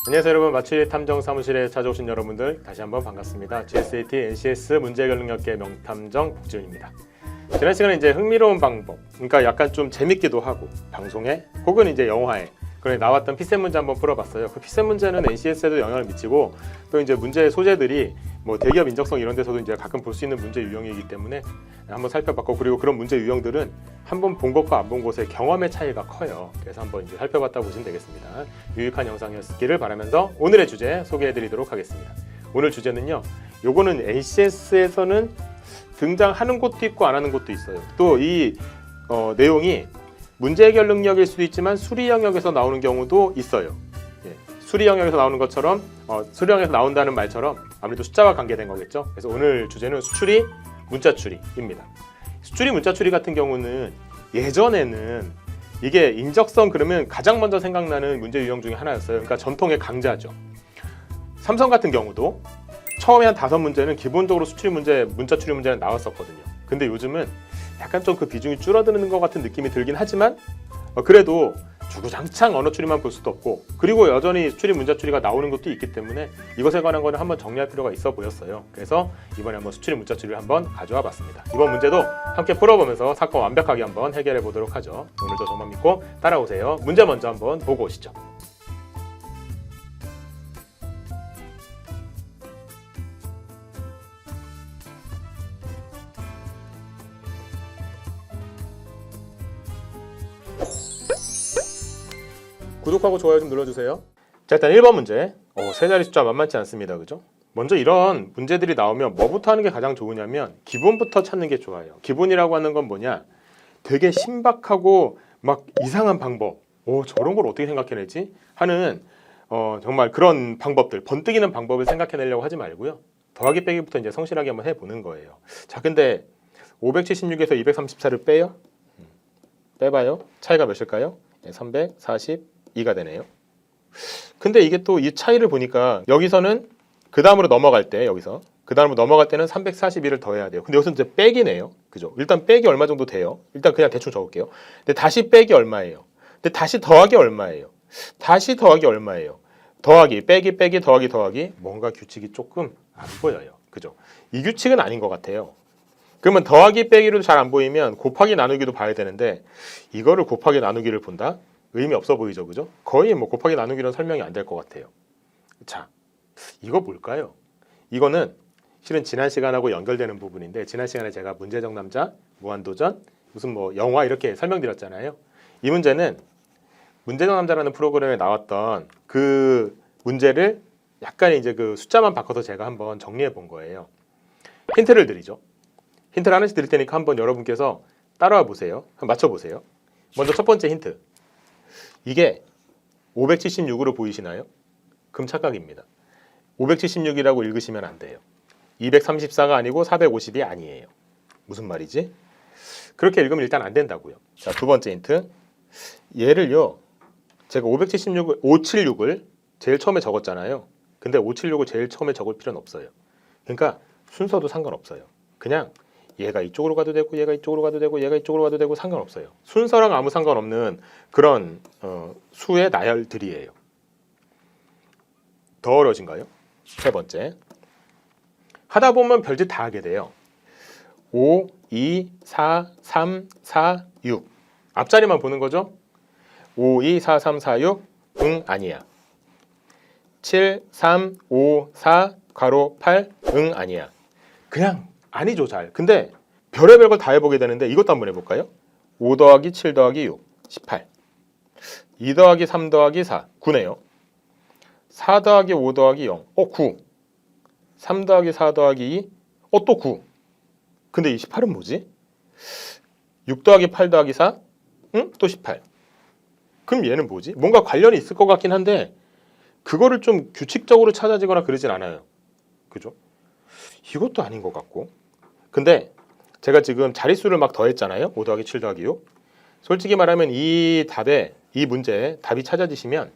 안녕하세요 여러분, 마취 탐정 사무실에 찾아오신 여러분들 다시 한번 반갑습니다. GSAT NCS 문제 해결 능력계 명탐정 복지훈입니다. 지난 시간에 이제 흥미로운 방법, 그러니까 약간 좀 재밌기도 하고 방송에 혹은 이제 영화에 그래 나왔던 피셋 문제 한번 풀어봤어요. 그 피셋 문제는 NCS에도 영향을 미치고 또 이제 문제 소재들이 뭐 대기업 인적성 이런 데서도 이제 가끔 볼 수 있는 문제 유형이기 때문에 한번 살펴봤고, 그리고 그런 문제 유형들은 한번 본 것과 안 본 것의 경험의 차이가 커요. 그래서 한번 이제 살펴봤다고 보시면 되겠습니다. 유익한 영상이었기를 바라면서 오늘의 주제 소개해드리도록 하겠습니다. 오늘 주제는요, 요거는 NCS에서는 등장하는 곳도 있고 안 하는 곳도 있어요. 또 이 내용이 문제 해결 능력일 수도 있지만 수리 영역에서 나오는 경우도 있어요. 예, 수리 영역에서 나오는 것처럼 수리 영역에서 나온다는 말처럼 아무래도 숫자와 관계된 거겠죠. 그래서 오늘 주제는 수추리, 문자 추리입니다. 수추리, 문자 추리 같은 경우는 예전에는 이게 인적성 그러면 가장 먼저 생각나는 문제 유형 중에 하나였어요. 그러니까 전통의 강자죠. 삼성 같은 경우도 처음에 한 5문제는 기본적으로 수추리 문제, 문자 추리 문제는 나왔었거든요. 근데 요즘은 약간 좀 그 비중이 줄어드는 것 같은 느낌이 들긴 하지만 그래도 주구장창 언어 추리만 볼 수도 없고, 그리고 여전히 수추리, 문자 추리가 나오는 것도 있기 때문에 이것에 관한 거는 한번 정리할 필요가 있어 보였어요. 그래서 이번에 한번 수추리, 문자 추리를 한번 가져와 봤습니다. 이번 문제도 함께 풀어보면서 사건 완벽하게 한번 해결해 보도록 하죠. 오늘도 저만 믿고 따라오세요. 문제 먼저 한번 보고 오시죠. 구독하고 좋아요 좀 눌러주세요. 자, 일단 1번 문제. 세 자리 숫자 만만치 않습니다. 그죠? 먼저 이런 문제들이 나오면 뭐부터 하는 게 가장 좋으냐면 기본부터 찾는 게 좋아요. 기본이라고 하는 건 뭐냐? 되게 신박하고 막 이상한 방법. 저런 걸 어떻게 생각해내지? 하는 정말 그런 방법들, 번뜩이는 방법을 생각해내려고 하지 말고요. 더하기 빼기부터 이제 성실하게 한번 해보는 거예요. 자, 근데 576에서 234를 빼요? 빼봐요. 차이가 몇일까요? 342가 되네요. 근데 이게 또 이 차이를 보니까 여기서는 그 다음으로 넘어갈 때 그 다음으로 넘어갈 때는 341을 더해야 돼요. 근데 여기서는 이제 빼기네요. 그죠? 일단 빼기 얼마 정도 돼요? 일단 그냥 대충 적을게요. 근데 다시 빼기 얼마예요? 근데 다시 더하기 얼마예요? 다시 더하기 얼마예요? 더하기, 빼기, 빼기, 더하기, 더하기. 뭔가 규칙이 조금 안 보여요. 그죠? 이 규칙은 아닌 것 같아요. 그러면 더하기, 빼기로 잘 안 보이면 곱하기, 나누기도 봐야 되는데 이거를 곱하기, 나누기를 본다? 의미 없어 보이죠, 그죠? 거의 뭐 곱하기 나누기로는 설명이 안 될 것 같아요. 자, 이거 뭘까요? 이거는 실은 지난 시간하고 연결되는 부분인데, 지난 시간에 제가 문제적 남자, 무한도전, 무슨 뭐 영화 이렇게 설명드렸잖아요. 이 문제는 문제적 남자라는 프로그램에 나왔던 그 문제를 약간 이제 그 숫자만 바꿔서 제가 한번 정리해 본 거예요. 힌트를 드리죠. 힌트를 하나씩 드릴 테니까 한번 여러분께서 따라와 보세요. 한번 맞춰 보세요. 먼저 첫 번째 힌트. 이게 576으로 보이시나요? 그럼 착각입니다. 576이라고 읽으시면 안 돼요. 234가 아니고 450이 아니에요. 무슨 말이지? 그렇게 읽으면 일단 안 된다고요. 자, 두 번째 힌트. 얘를요, 제가 576을 제일 처음에 적었잖아요. 근데 576을 제일 처음에 적을 필요는 없어요. 그러니까 순서도 상관없어요. 그냥 얘가 이쪽으로 가도 되고 얘가 이쪽으로 가도 되고 얘가 이쪽으로 가도 되고 상관없어요. 순서랑 아무 상관없는 그런 수의 나열들이에요. 더 어려워진가요? 세 번째. 하다 보면 별짓 다 하게 돼요. 5, 2, 4, 3, 4, 6. 앞자리만 보는 거죠? 5, 2, 4, 3, 4, 6. 응, 아니야. 7, 3, 5, 4, 괄호 8. 응, 아니야. 그냥 아니죠, 잘. 근데 별의별 걸 다 해보게 되는데 이것도 한번 해볼까요? 5 더하기 7 더하기 6, 18. 2 더하기 3 더하기 4, 9네요. 4 더하기 5 더하기 0, 9. 3 더하기 4 더하기 2, 또 9. 근데 이 18은 뭐지? 6 더하기 8 더하기 4, 또 18. 그럼 얘는 뭐지? 뭔가 관련이 있을 것 같긴 한데 그거를 좀 규칙적으로 찾아지거나 그러진 않아요. 그죠? 이것도 아닌 것 같고. 근데 제가 지금 자릿수를 막 더했잖아요. 5 더하기 7 더하기 6. 솔직히 말하면 이 답에, 이 문제에 답이 찾아지시면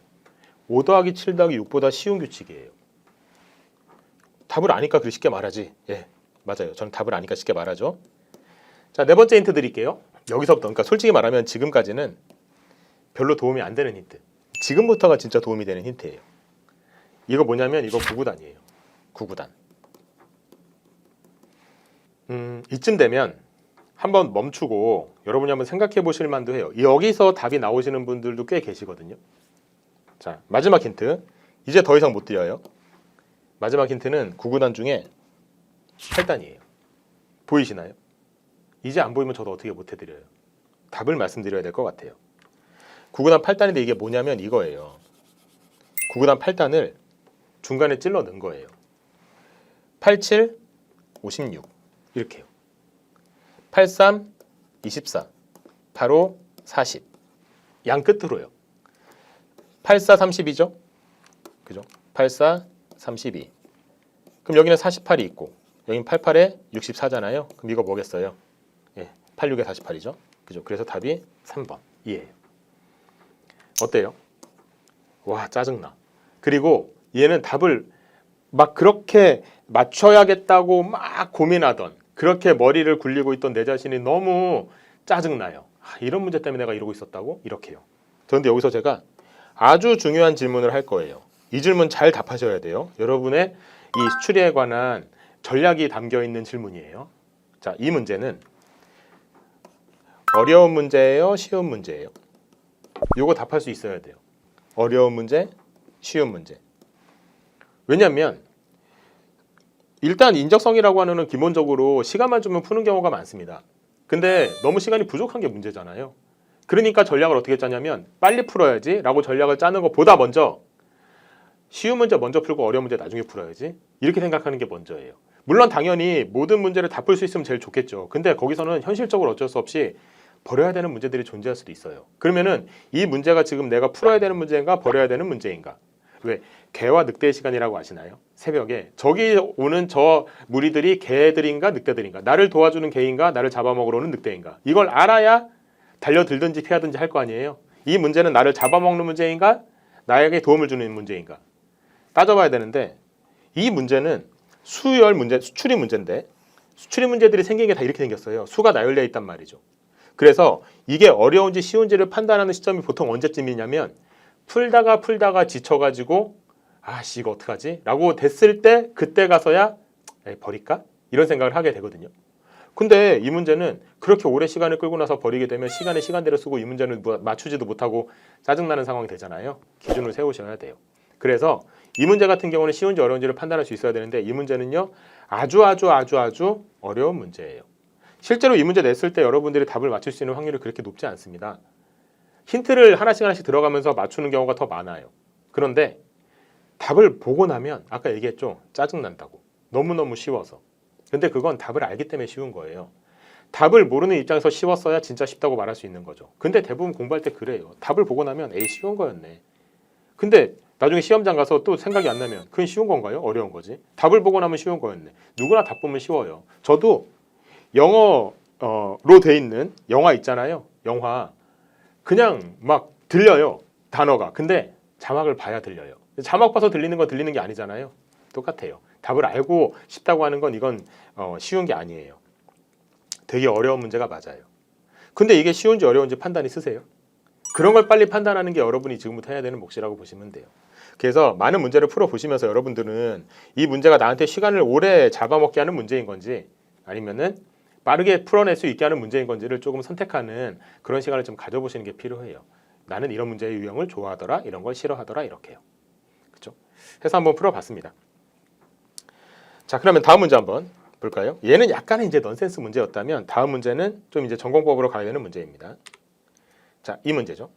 5 더하기 7 더하기 6보다 쉬운 규칙이에요. 답을 아니까 그렇게 쉽게 말하지. 예, 맞아요. 저는 답을 아니까 쉽게 말하죠. 자, 네 번째 힌트 드릴게요. 여기서부터, 그러니까 솔직히 말하면 지금까지는 별로 도움이 안 되는 힌트. 지금부터가 진짜 도움이 되는 힌트예요. 이거 뭐냐면 이거 9구단이에요. 9구단. 이쯤 되면 한번 멈추고 여러분이 한번 생각해 보실 만도 해요. 여기서 답이 나오시는 분들도 꽤 계시거든요. 자, 마지막 힌트. 이제 더 이상 못 드려요. 마지막 힌트는 9구단 중에 8단이에요. 보이시나요? 이제 안 보이면 저도 어떻게 못 해드려요. 답을 말씀드려야 될 것 같아요. 9구단 8단인데 이게 뭐냐면 이거예요. 9구단 8단을 중간에 찔러 넣은 거예요. 87, 56 이렇게요. 83, 24, 85, 40 양 끝으로요. 84, 32죠? 그죠? 84, 32 그럼 여기는 48이 있고 여기는 88에 64잖아요. 그럼 이거 뭐겠어요? 예, 86에 48이죠. 그죠? 그래서 답이 3번 이에요. 어때요? 와, 짜증나. 그리고 얘는 답을 막 그렇게 맞춰야겠다고 막 고민하던 그렇게 머리를 굴리고 있던 내 자신이 너무 짜증나요. 이런 문제 때문에 내가 이러고 있었다고? 이렇게요. 그런데 여기서 제가 아주 중요한 질문을 할 거예요. 이 질문 잘 답하셔야 돼요. 여러분의 이 수출에 관한 전략이 담겨 있는 질문이에요. 자, 이 문제는 어려운 문제예요? 쉬운 문제예요? 요거 답할 수 있어야 돼요. 어려운 문제, 쉬운 문제. 왜냐하면 일단 인적성이라고 하는 건 기본적으로 시간만 주면 푸는 경우가 많습니다. 근데 너무 시간이 부족한 게 문제잖아요. 그러니까 전략을 어떻게 짜냐면 빨리 풀어야지 라고 전략을 짜는 것보다 먼저 쉬운 문제 먼저 풀고 어려운 문제 나중에 풀어야지 이렇게 생각하는 게 먼저예요. 물론 당연히 모든 문제를 다 풀 수 있으면 제일 좋겠죠. 근데 거기서는 현실적으로 어쩔 수 없이 버려야 되는 문제들이 존재할 수도 있어요. 그러면은 이 문제가 지금 내가 풀어야 되는 문제인가 버려야 되는 문제인가? 왜? 개와 늑대의 시간이라고 아시나요? 새벽에 저기 오는 저 무리들이 개들인가 늑대들인가? 나를 도와주는 개인가 나를 잡아먹으러 오는 늑대인가? 이걸 알아야 달려들든지 피하든지 할 거 아니에요. 이 문제는 나를 잡아먹는 문제인가? 나에게 도움을 주는 문제인가? 따져봐야 되는데 이 문제는 수열 문제, 수출이 문제인데 수출이 문제들이 생긴 게 다 이렇게 생겼어요. 수가 나열되어 있단 말이죠. 그래서 이게 어려운지 쉬운지를 판단하는 시점이 보통 언제쯤이냐면 풀다가 지쳐가지고 아씨 이거 어떡하지? 라고 됐을 때 그때 가서야 버릴까? 이런 생각을 하게 되거든요. 근데 이 문제는 그렇게 오래 시간을 끌고 나서 버리게 되면 시간에 시간대로 쓰고 이 문제는 맞추지도 못하고 짜증나는 상황이 되잖아요. 기준을 세우셔야 돼요. 그래서 이 문제 같은 경우는 쉬운지 어려운지를 판단할 수 있어야 되는데 이 문제는요 아주 어려운 문제예요. 실제로 이 문제 냈을 때 여러분들이 답을 맞출 수 있는 확률이 그렇게 높지 않습니다. 힌트를 하나씩 들어가면서 맞추는 경우가 더 많아요. 그런데 답을 보고 나면 아까 얘기했죠. 짜증난다고. 너무너무 쉬워서. 근데 그건 답을 알기 때문에 쉬운 거예요. 답을 모르는 입장에서 쉬웠어야 진짜 쉽다고 말할 수 있는 거죠. 근데 대부분 공부할 때 그래요. 답을 보고 나면 에이 쉬운 거였네. 근데 나중에 시험장 가서 또 생각이 안 나면 그건 쉬운 건가요? 어려운 거지. 답을 보고 나면 쉬운 거였네. 누구나 답 보면 쉬워요. 저도 영어로 돼 있는 영화 있잖아요. 영화. 그냥 막 들려요. 단어가. 근데 자막을 봐야 들려요. 자막 봐서 들리는 건 들리는 게 아니잖아요. 똑같아요. 답을 알고 싶다고 하는 건 이건 쉬운 게 아니에요. 되게 어려운 문제가 맞아요. 근데 이게 쉬운지 어려운지 판단이 쓰세요? 그런 걸 빨리 판단하는 게 여러분이 지금부터 해야 되는 몫이라고 보시면 돼요. 그래서 많은 문제를 풀어보시면서 여러분들은 이 문제가 나한테 시간을 오래 잡아먹게 하는 문제인 건지 아니면은 빠르게 풀어낼 수 있게 하는 문제인 건지를 조금 선택하는 그런 시간을 좀 가져보시는 게 필요해요. 나는 이런 문제의 유형을 좋아하더라, 이런 걸 싫어하더라 이렇게요. 그렇죠? 해서 한번 풀어봤습니다. 자, 그러면 다음 문제 한번 볼까요? 얘는 약간의 이제 넌센스 문제였다면 다음 문제는 좀 이제 전공법으로 가야 되는 문제입니다. 자, 이 문제죠.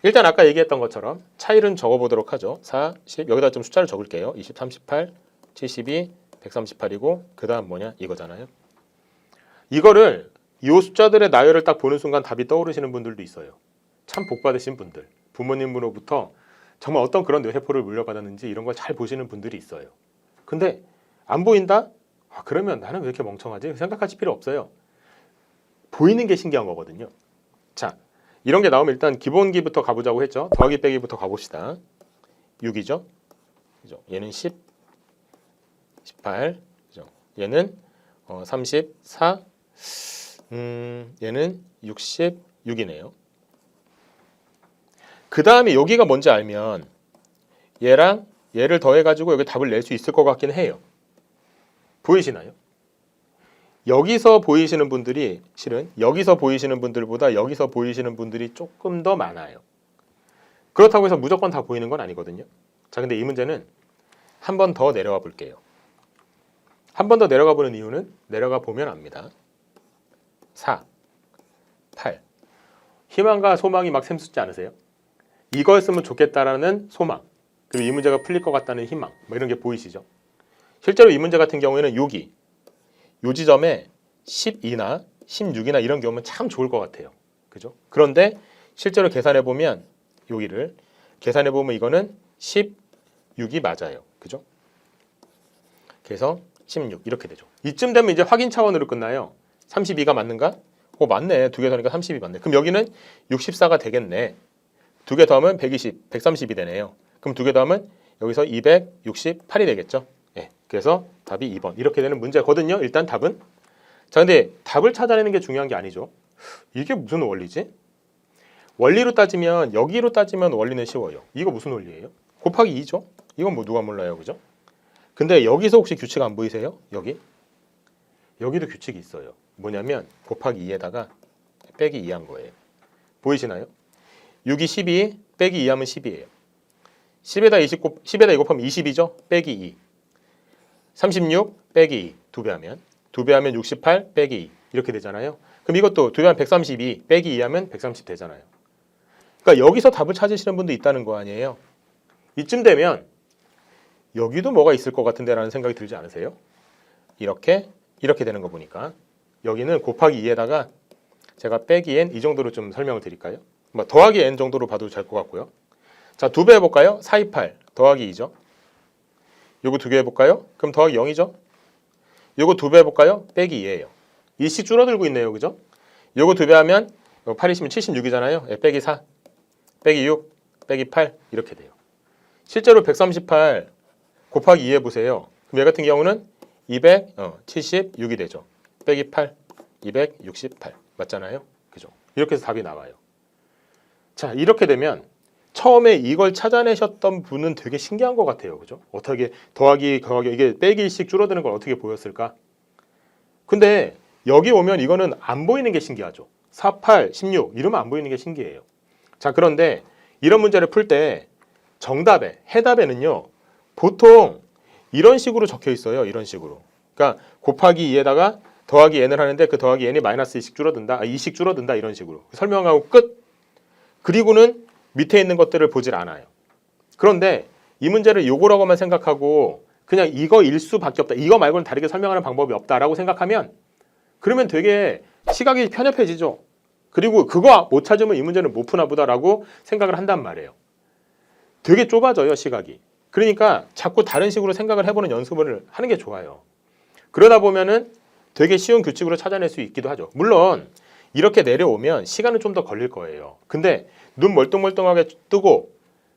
일단 아까 얘기했던 것처럼 차이를 적어보도록 하죠. 4, 10 여기다 좀 숫자를 적을게요. 20, 38, 72, 138이고 그 다음 뭐냐? 이거잖아요. 이거를 이 숫자들의 나열을 딱 보는 순간 답이 떠오르시는 분들도 있어요. 참 복 받으신 분들. 부모님으로부터 정말 어떤 그런 뇌세포를 물려받았는지 이런 걸 잘 보시는 분들이 있어요. 근데 안 보인다? 그러면 나는 왜 이렇게 멍청하지? 생각하실 필요 없어요. 보이는 게 신기한 거거든요. 자, 이런 게 나오면 일단 기본기부터 가보자고 했죠. 더하기 빼기부터 가봅시다. 6이죠. 그죠? 얘는 10, 18, 그죠? 얘는 34, 얘는 66이네요. 그 다음에 여기가 뭔지 알면 얘랑 얘를 더해가지고 여기 답을 낼 수 있을 것 같긴 해요. 보이시나요? 여기서 보이시는 분들이 실은 여기서 보이시는 분들보다 여기서 보이시는 분들이 조금 더 많아요. 그렇다고 해서 무조건 다 보이는 건 아니거든요. 자, 근데 이 문제는 한 번 더 내려가 볼게요. 한 번 더 내려가 보는 이유는 내려가 보면 압니다. 4, 8. 희망과 소망이 막 샘솟지 않으세요? 이걸 쓰면 좋겠다라는 소망, 그리고 이 문제가 풀릴 것 같다는 희망, 뭐 이런 게 보이시죠? 실제로 이 문제 같은 경우에는 여기 요 지점에 12나 16이나 이런 게 오면 참 좋을 것 같아요. 그죠? 그런데 실제로 계산해 보면 여기를 계산해 보면 이거는 16이 맞아요. 그죠? 그래서 16 이렇게 되죠. 이쯤 되면 이제 확인 차원으로 끝나요. 32가 맞는가? 맞네. 두 개 더니까 30이 맞네. 그럼 여기는 64가 되겠네. 두 개 더하면 120, 130이 되네요. 그럼 두 개 더하면 여기서 268이 되겠죠. 예. 그래서 답이 2번. 이렇게 되는 문제거든요. 일단 답은. 자, 근데 답을 찾아내는 게 중요한 게 아니죠. 이게 무슨 원리지? 원리로 따지면 여기로 따지면 원리는 쉬워요. 이거 무슨 원리예요? 곱하기 2죠. 이건 뭐 누가 몰라요. 그죠? 근데 여기서 혹시 규칙 안 보이세요? 여기도 규칙이 있어요. 뭐냐면 곱하기 2에다가 빼기 2 한 거예요. 보이시나요? 6이 12 빼기 2 하면 10이에요. 10에다 2 곱하면 20이죠? 빼기 2. 36 빼기 2. 2배 하면 2배 하면 68 빼기 2. 이렇게 되잖아요. 그럼 이것도 2배 하면 132 빼기 2 하면 130 되잖아요. 그러니까 여기서 답을 찾으시는 분도 있다는 거 아니에요. 이쯤 되면 여기도 뭐가 있을 것 같은데 라는 생각이 들지 않으세요? 이렇게 되는 거 보니까 여기는 곱하기 2에다가 제가 빼기 n 이 정도로 좀 설명을 드릴까요? 뭐 더하기 n 정도로 봐도 될 것 같고요. 자, 2배 해볼까요? 428 더하기 2죠. 요거 2개 해볼까요? 그럼 더하기 0이죠. 요거 2배 해볼까요? 빼기 2예요. 2씩 줄어들고 있네요. 그죠? 요거 2배 하면 8이시면 76이잖아요. 예, 빼기 4 빼기 6 빼기 8 이렇게 돼요. 실제로 138 곱하기 2 해보세요. 그럼 얘 같은 경우는 276이 되죠. 빼기 8 268 맞잖아요. 그죠? 이렇게 해서 답이 나와요. 자, 이렇게 되면 처음에 이걸 찾아내셨던 분은 되게 신기한 것 같아요. 그죠? 어떻게 더하기 이게 빼기 1씩 줄어드는 걸 어떻게 보였을까? 근데 여기 오면 이거는 안 보이는 게 신기하죠. 4, 8, 16 이러면 안 보이는 게 신기해요. 자, 그런데 이런 문제를 풀 때 정답에 해답에는요. 보통 이런 식으로 적혀 있어요. 이런 식으로. 그러니까 곱하기 2에다가 더하기 n을 하는데 그 더하기 n이 마이너스 2씩 줄어든다. 2씩 줄어든다. 이런 식으로. 설명하고 끝. 그리고는 밑에 있는 것들을 보질 않아요. 그런데 이 문제를 요거라고만 생각하고 그냥 이거일 수밖에 없다. 이거 말고는 다르게 설명하는 방법이 없다라고 생각하면 그러면 되게 시각이 편협해지죠. 그리고 그거 못 찾으면 이 문제는 못 푸나 보다라고 생각을 한단 말이에요. 되게 좁아져요. 시각이. 그러니까 자꾸 다른 식으로 생각을 해보는 연습을 하는 게 좋아요. 그러다 보면은 되게 쉬운 규칙으로 찾아낼 수 있기도 하죠. 물론 이렇게 내려오면 시간은 좀 더 걸릴 거예요. 근데 눈 멀뚱멀뚱하게 뜨고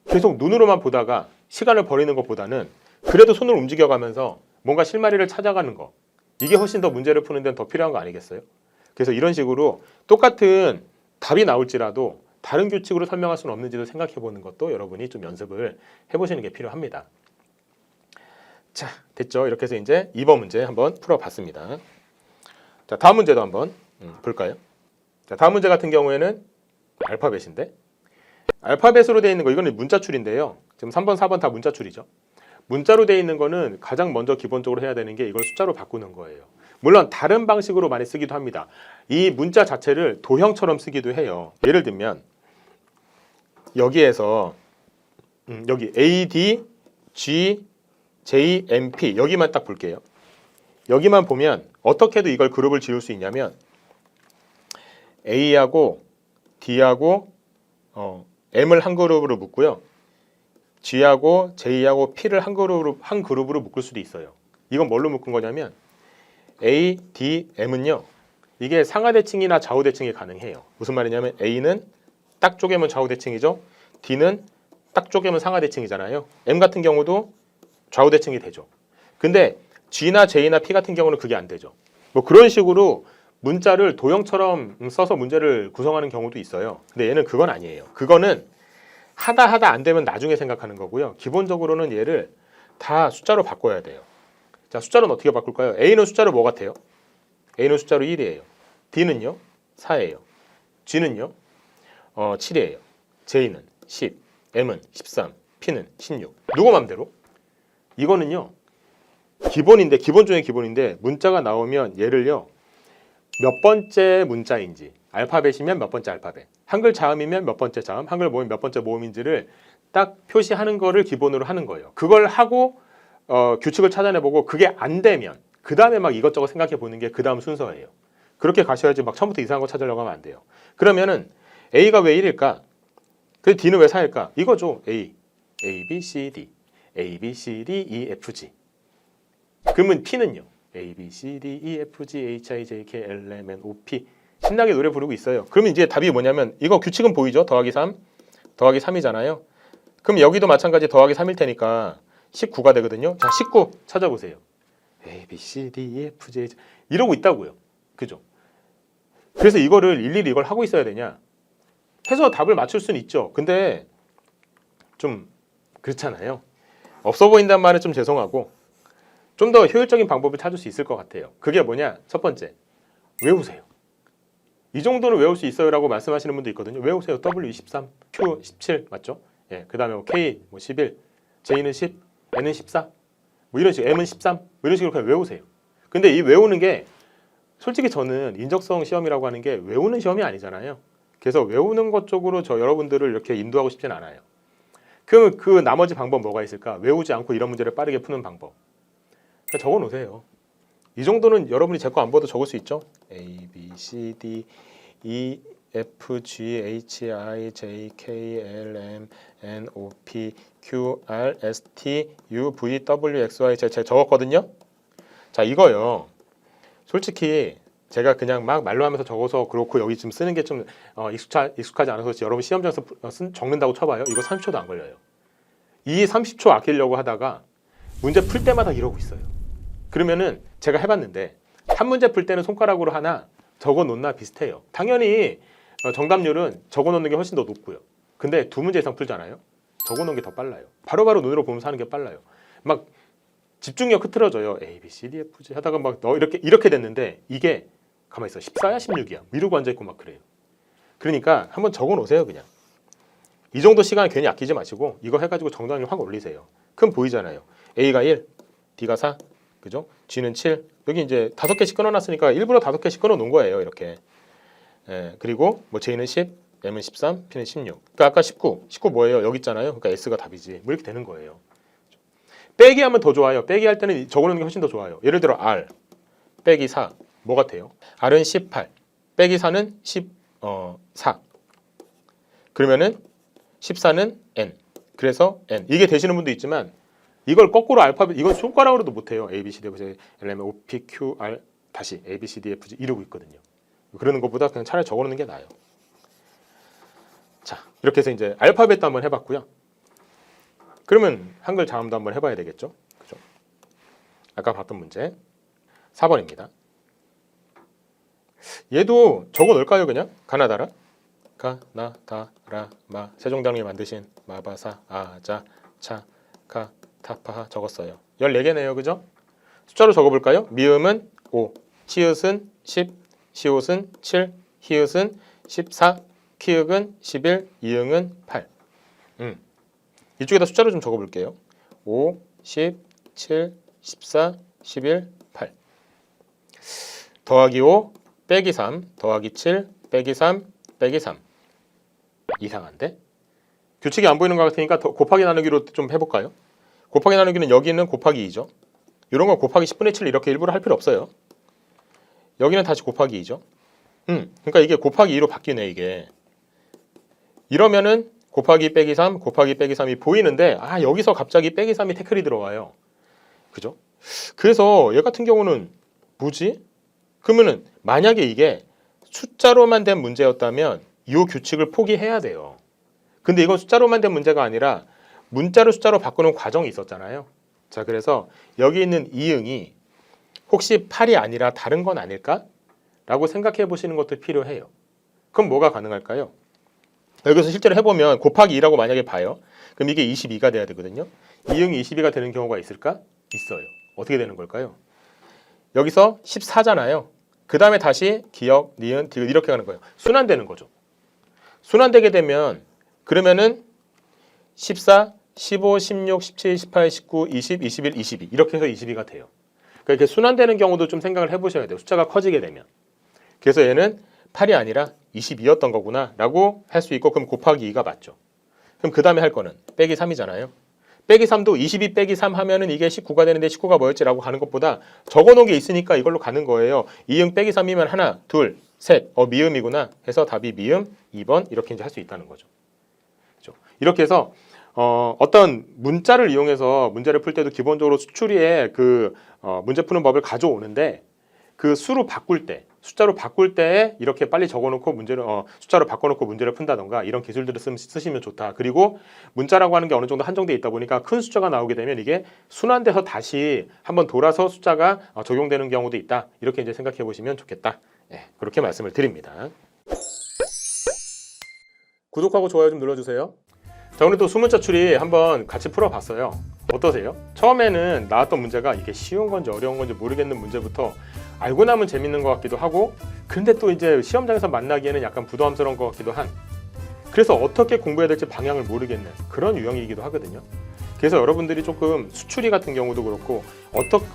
계속 눈으로만 보다가 시간을 버리는 것보다는 그래도 손을 움직여가면서 뭔가 실마리를 찾아가는 거, 이게 훨씬 더 문제를 푸는 데는 더 필요한 거 아니겠어요? 그래서 이런 식으로 똑같은 답이 나올지라도 다른 규칙으로 설명할 수는 없는지도 생각해 보는 것도 여러분이 좀 연습을 해보시는 게 필요합니다. 자, 됐죠? 이렇게 해서 이제 2번 문제 한번 풀어봤습니다. 자, 다음 문제도 한번 볼까요? 자, 다음 문제 같은 경우에는 알파벳인데 알파벳으로 되어 있는 거 이거는 문자출인데요. 지금 3번, 4번 다 문자출이죠. 문자로 되어 있는 거는 가장 먼저 기본적으로 해야 되는 게 이걸 숫자로 바꾸는 거예요. 물론 다른 방식으로 많이 쓰기도 합니다. 이 문자 자체를 도형처럼 쓰기도 해요. 예를 들면 여기에서 여기 A, D, G, J, M, P 여기만 딱 볼게요. 여기만 보면 어떻게 해도 이걸 그룹을 지을 수 있냐면 A하고 D하고 M을 한 그룹으로 묶고요. G하고 J하고 P를 한 그룹으로 묶을 수도 있어요. 이건 뭘로 묶은 거냐면 A, D, M은요. 이게 상하대칭이나 좌우대칭이 가능해요. 무슨 말이냐면 A는 딱 쪼개면 좌우대칭이죠. D는 딱 쪼개면 상하대칭이잖아요. M 같은 경우도 좌우대칭이 되죠. 근데 G나 J나 P 같은 경우는 그게 안 되죠. 뭐 그런 식으로 문자를 도형처럼 써서 문제를 구성하는 경우도 있어요. 근데 얘는 그건 아니에요. 그거는 하다 안 되면 나중에 생각하는 거고요. 기본적으로는 얘를 다 숫자로 바꿔야 돼요. 자, 숫자로는 어떻게 바꿀까요? A는 숫자로 뭐 같아요? A는 숫자로 1이에요. D는요? 4예요. G는요? 7이에요. J는 10, M은 13, P는 16. 누구 맘대로? 이거는요. 기본 중에 기본인데 문자가 나오면 얘를요. 몇 번째 문자인지 알파벳이면 몇 번째 알파벳, 한글 자음이면 몇 번째 자음, 한글 모음 몇 번째 모음인지를 딱 표시하는 거를 기본으로 하는 거예요. 그걸 하고 규칙을 찾아내보고 그게 안 되면 그 다음에 막 이것저것 생각해 보는 게 그 다음 순서예요. 그렇게 가셔야지 막 처음부터 이상한 거 찾으려고 하면 안 돼요. 그러면은 A가 왜 1일까? 그 D는 왜 4일까? 이거죠. A, B, C, D, A, B, C, D, E, F, G. 그러면 P는요? A, B, C, D, E, F, G, H, I, J, K, L, M, N, O, P. 신나게 노래 부르고 있어요. 그러면 이제 답이 뭐냐면 이거 규칙은 보이죠? 더하기 3, 더하기 3이잖아요. 그럼 여기도 마찬가지 더하기 3일 테니까 19가 되거든요. 자, 19 찾아보세요. A, B, C, D, E, F, G, H 이러고 있다고요. 그죠? 그래서 이거를 일일이 이걸 하고 있어야 되냐? 해서 답을 맞출 수는 있죠. 근데 좀 그렇잖아요. 없어 보인다는 말은 좀 죄송하고 좀 더 효율적인 방법을 찾을 수 있을 것 같아요. 그게 뭐냐? 첫 번째, 외우세요. 이 정도는 외울 수 있어요 라고 말씀하시는 분도 있거든요. 외우세요. W23, Q17 맞죠? 예, 그 다음에 K 11, J는 10, N은 14 뭐 이런 식으로 M은 13 뭐 이런 식으로 그냥 외우세요. 근데 이 외우는 게 솔직히 저는 인적성 시험이라고 하는 게 외우는 시험이 아니잖아요. 그래서 외우는 것 쪽으로 저 여러분들을 이렇게 인도하고 싶진 않아요. 그러면 그 나머지 방법 뭐가 있을까? 외우지 않고 이런 문제를 빠르게 푸는 방법. 그러니까 적어 놓으세요. 이 정도는 여러분이 제 거 안 봐도 적을 수 있죠. A, B, C, D, E, F, G, H, I, J, K, L, M, N, O, P, Q, R, S, T, U, V, W, X, Y, Z 제가 적었거든요. 자, 이거요. 솔직히 제가 그냥 막 말로 하면서 적어서 그렇고 여기 지금 쓰는 게 좀 익숙하지 않아서 여러분 시험장에서 적는다고 쳐봐요. 이거 30초도 안 걸려요. 이 30초 아끼려고 하다가 문제 풀 때마다 이러고 있어요. 그러면은 제가 해봤는데 한 문제 풀 때는 손가락으로 하나 적어 놓나 비슷해요. 당연히 정답률은 적어 놓는 게 훨씬 더 높고요. 근데 두 문제 이상 풀잖아요. 적어 놓은 게 더 빨라요. 바로바로 눈으로 보면서 하는 게 빨라요. 막 집중력 흐트러져요. A, B, C, D, F, G 하다가 막 너 이렇게 됐는데 이게 가만히 있어. 14야 16이야. 이러고 앉아있고 막 그래요. 그러니까 한번 적어 놓으세요 그냥. 이 정도 시간을 괜히 아끼지 마시고 이거 해가지고 정답률 확 올리세요. 그럼 보이잖아요. A가 1, D가 4, 그죠? G는 7. 여기 이제 5개씩 끊어놨으니까 일부러 5개씩 끊어놓은 거예요. 이렇게. 예, 그리고 뭐 J는 10, M은 13, P는 16. 그러니까 아까 19 뭐예요? 여기 있잖아요. 그러니까 S가 답이지. 뭐 이렇게 되는 거예요. 빼기 하면 더 좋아요. 빼기 할 때는 적어놓는 게 훨씬 더 좋아요. 예를 들어 R 빼기 4 뭐 같아요? R은 18 빼기 4는 14 그러면은 14는 N 그래서 N 이게 되시는 분도 있지만 이걸 거꾸로 알파벳 이건 손가락으로도 못해요. A, B, C, D, F, G, L, M, O, P, Q, R 다시 A, B, C, D, F, G 이러고 있거든요. 그러는 것보다 그냥 차라리 적어놓는 게 나아요. 자 이렇게 해서 이제 알파벳도 한번 해봤고요. 그러면 한글 자음도 한번 해봐야 되겠죠? 그죠? 아까 봤던 문제 4번입니다. 얘도 적어 놓을까요 그냥? 가나다라? 가나다라 마 세종대왕님이 만드신 마바사 아자 차 카 타파하 적었어요. 14개네요. 그죠? 숫자로 적어볼까요? 미음은 5, 치읓은 10, 시옷은 7, 히읗은 14, 키읔은 11, 이응은 8. 이쪽에다 숫자로 좀 적어볼게요. 5, 10, 7, 14, 11, 8 더하기 5, 빼기 3, 더하기 7, 빼기 3, 빼기 3 이상한데? 규칙이 안 보이는 것 같으니까 곱하기 나누기로 좀 해볼까요? 곱하기 나누기는 여기는 곱하기 2죠. 이런 건 곱하기 10분의 7 이렇게 일부러 할 필요 없어요. 여기는 다시 곱하기 2죠. 그러니까 이게 곱하기 2로 바뀌네 이게. 이러면은 곱하기 빼기 3, 곱하기 빼기 3이 보이는데 여기서 갑자기 빼기 3이 태클이 들어와요. 그죠? 그래서 얘 같은 경우는 뭐지? 그러면은 만약에 이게 숫자로만 된 문제였다면 이 규칙을 포기해야 돼요. 근데 이건 숫자로만 된 문제가 아니라 문자를 숫자로 바꾸는 과정이 있었잖아요. 자, 그래서 여기 있는 이응이 혹시 8이 아니라 다른 건 아닐까? 라고 생각해 보시는 것도 필요해요. 그럼 뭐가 가능할까요? 여기서 실제로 해보면 곱하기 2라고 만약에 봐요. 그럼 이게 22가 돼야 되거든요. 이응이 22가 되는 경우가 있을까? 있어요. 어떻게 되는 걸까요? 여기서 14잖아요. 그 다음에 다시 기역, 니은, 디귿 이렇게 가는 거예요. 순환되는 거죠. 순환되게 되면 그러면은 14, 15, 16, 17, 18, 19, 20, 21, 22 이렇게 해서 22가 돼요. 그러니까 이렇게 순환되는 경우도 좀 생각을 해보셔야 돼요. 숫자가 커지게 되면. 그래서 얘는 8이 아니라 22였던 거구나 라고 할 수 있고, 그럼 곱하기 2가 맞죠. 그럼 그 다음에 할 거는 빼기 3이잖아요. 빼기 3도 22 빼기 3 하면은 이게 19가 되는데 19가 뭐였지라고 가는 것보다 적어놓은 게 있으니까 이걸로 가는 거예요. 이응 빼기 3이면 하나, 둘, 셋, 미음이구나 해서 답이 미음 2번 이렇게 이제 할 수 있다는 거죠. 그렇죠? 이렇게 해서 어떤 문자를 이용해서 문제를 풀 때도 기본적으로 수추리에 그 문제 푸는 법을 가져오는데, 그 수로 바꿀 때, 숫자로 바꿀 때 이렇게 빨리 적어놓고 문제를 숫자로 바꿔놓고 문제를 푼다던가 이런 기술들을 쓰시면 좋다. 그리고 문자라고 하는 게 어느 정도 한정돼 있다 보니까 큰 숫자가 나오게 되면 이게 순환돼서 다시 한번 돌아서 숫자가 적용되는 경우도 있다. 이렇게 이제 생각해 보시면 좋겠다. 예, 그렇게 말씀을 드립니다. 구독하고 좋아요 좀 눌러주세요. 자, 오늘 또 수문자 추리 한번 같이 풀어봤어요. 어떠세요? 처음에는 나왔던 문제가 이게 쉬운 건지 어려운 건지 모르겠는 문제부터 알고 나면 재밌는 것 같기도 하고, 근데 또 이제 시험장에서 만나기에는 약간 부담스러운 것 같기도 한, 그래서 어떻게 공부해야 될지 방향을 모르겠는 그런 유형이기도 하거든요. 그래서 여러분들이 조금 수추리 같은 경우도 그렇고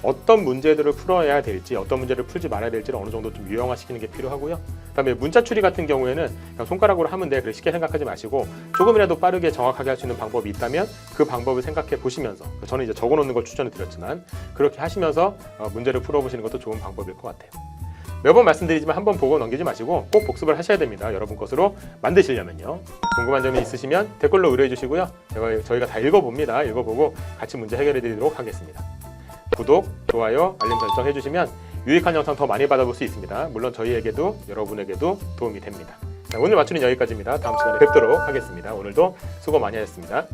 어떤 문제들을 풀어야 될지, 어떤 문제를 풀지 말아야 될지를 어느 정도 좀 유형화시키는 게 필요하고요. 그다음에 문자 추리 같은 경우에는 그냥 손가락으로 하면 돼, 그렇게 쉽게 생각하지 마시고 조금이라도 빠르게 정확하게 할 수 있는 방법이 있다면 그 방법을 생각해 보시면서, 저는 이제 적어놓는 걸 추천을 드렸지만 그렇게 하시면서 문제를 풀어보시는 것도 좋은 방법일 것 같아요. 매번 말씀드리지만 한번 보고 넘기지 마시고 꼭 복습을 하셔야 됩니다. 여러분 것으로 만드시려면요. 궁금한 점이 있으시면 댓글로 의뢰해 주시고요. 저희가 다 읽어봅니다. 읽어보고 같이 문제 해결해 드리도록 하겠습니다. 구독, 좋아요, 알림 설정 해주시면 유익한 영상 더 많이 받아볼 수 있습니다. 물론 저희에게도 여러분에게도 도움이 됩니다. 자, 오늘 맞추는 여기까지입니다. 다음 시간에 뵙도록 하겠습니다. 오늘도 수고 많이 하셨습니다.